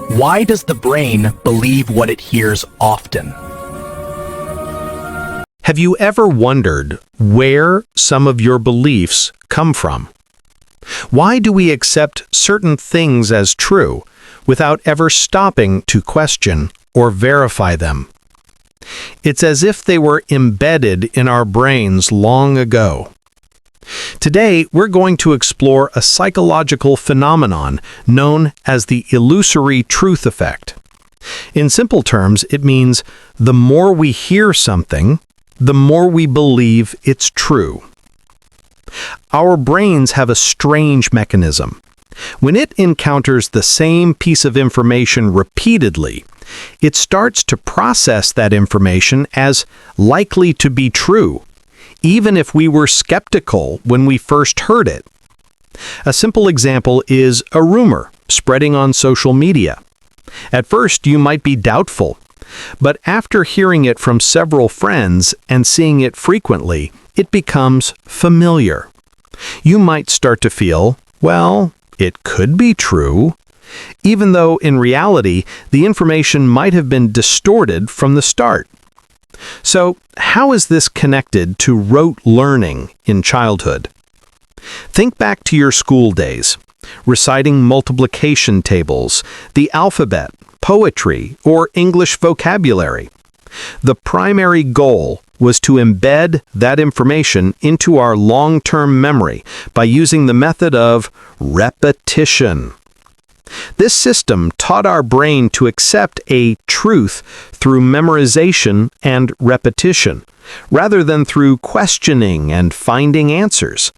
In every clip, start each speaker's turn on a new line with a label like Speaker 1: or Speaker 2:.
Speaker 1: Why does the brain believe what it hears often?
Speaker 2: Have you ever wondered where some of your beliefs come from? Why do we accept certain things as true without ever stopping to question or verify them? It's as if they were embedded in our brains long ago. Today, we're going to explore a psychological phenomenon known as the Illusory Truth Effect. In simple terms, it means the more we hear something, the more we believe it's true. Our brains have a strange mechanism. When it encounters the same piece of information repeatedly, it starts to process that information as likely to be true, even if we were skeptical when we first heard it. A simple example is a rumor spreading on social media. At first, you might be doubtful, but after hearing it from several friends and seeing it frequently, it becomes familiar. You might start to feel, well, it could be true, even though in reality, the information might have been distorted from the start. So, how is this connected to rote learning in childhood? Think back to your school days, reciting multiplication tables, the alphabet, poetry, or English vocabulary. The primary goal was to embed that information into our long-term memory by using the method of repetition. This system taught our brain to accept a truth through memorization and repetition, rather than through questioning and finding answers.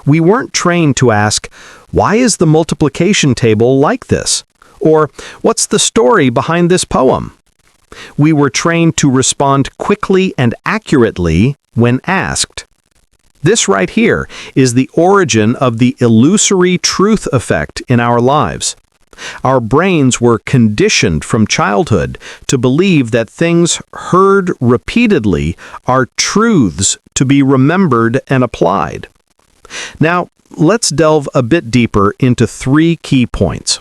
Speaker 2: We weren't trained to ask, why is the multiplication table like this? Or, what's the story behind this poem? We were trained to respond quickly and accurately when asked. This right here is the origin of the illusory truth effect in our lives. Our brains were conditioned from childhood to believe that things heard repeatedly are truths to be remembered and applied. Now, let's delve a bit deeper into 3 key points.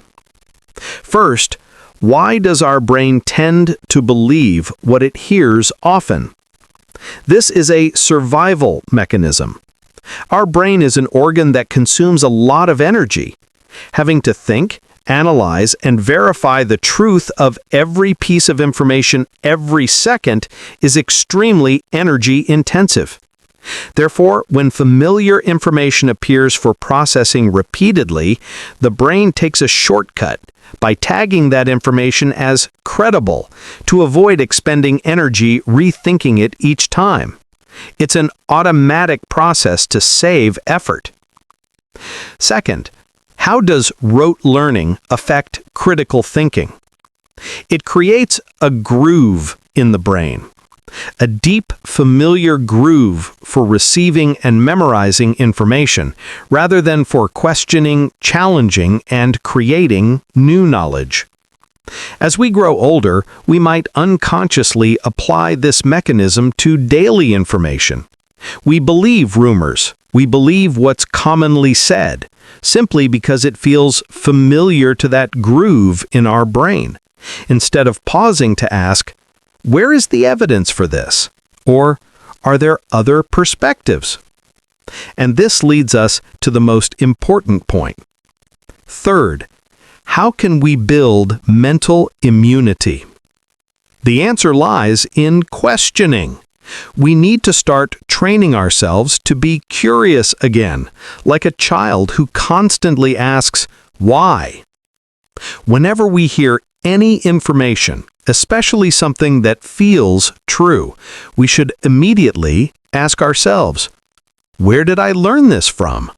Speaker 2: First, why does our brain tend to believe what it hears often? This is a survival mechanism. Our brain is an organ that consumes a lot of energy. Having to think, analyze, and verify the truth of every piece of information every second is extremely energy intensive. Therefore, when familiar information appears for processing repeatedly, the brain takes a shortcut by tagging that information as credible to avoid expending energy rethinking it each time. It's an automatic process to save effort. Second, how does rote learning affect critical thinking? It creates a groove in the brain. A deep, familiar groove for receiving and memorizing information, rather than for questioning, challenging, and creating new knowledge. As we grow older, we might unconsciously apply this mechanism to daily information. We believe rumors. We believe what's commonly said, simply because it feels familiar to that groove in our brain, instead of pausing to ask, where is the evidence for this? Or, are there other perspectives? And this leads us to the most important point. Third, how can we build mental immunity? The answer lies in questioning. We need to start training ourselves to be curious again, like a child who constantly asks, why? Whenever we hear any information, especially something that feels true, we should immediately ask ourselves, where did I learn this from?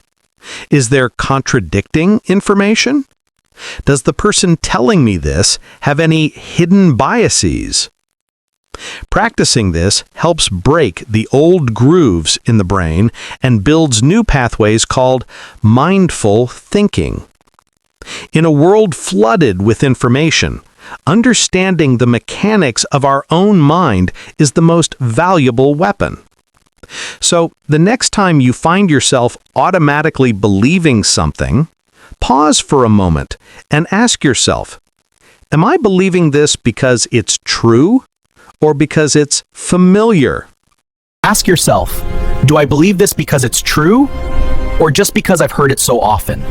Speaker 2: Is there contradicting information? Does the person telling me this have any hidden biases? Practicing this helps break the old grooves in the brain and builds new pathways called mindful thinking. In a world flooded with information, understanding the mechanics of our own mind is the most valuable weapon. So, the next time you find yourself automatically believing something, pause for a moment and ask yourself, Am I believing this because it's true or because it's familiar?
Speaker 1: Ask yourself, do I believe this because it's true or just because I've heard it so often?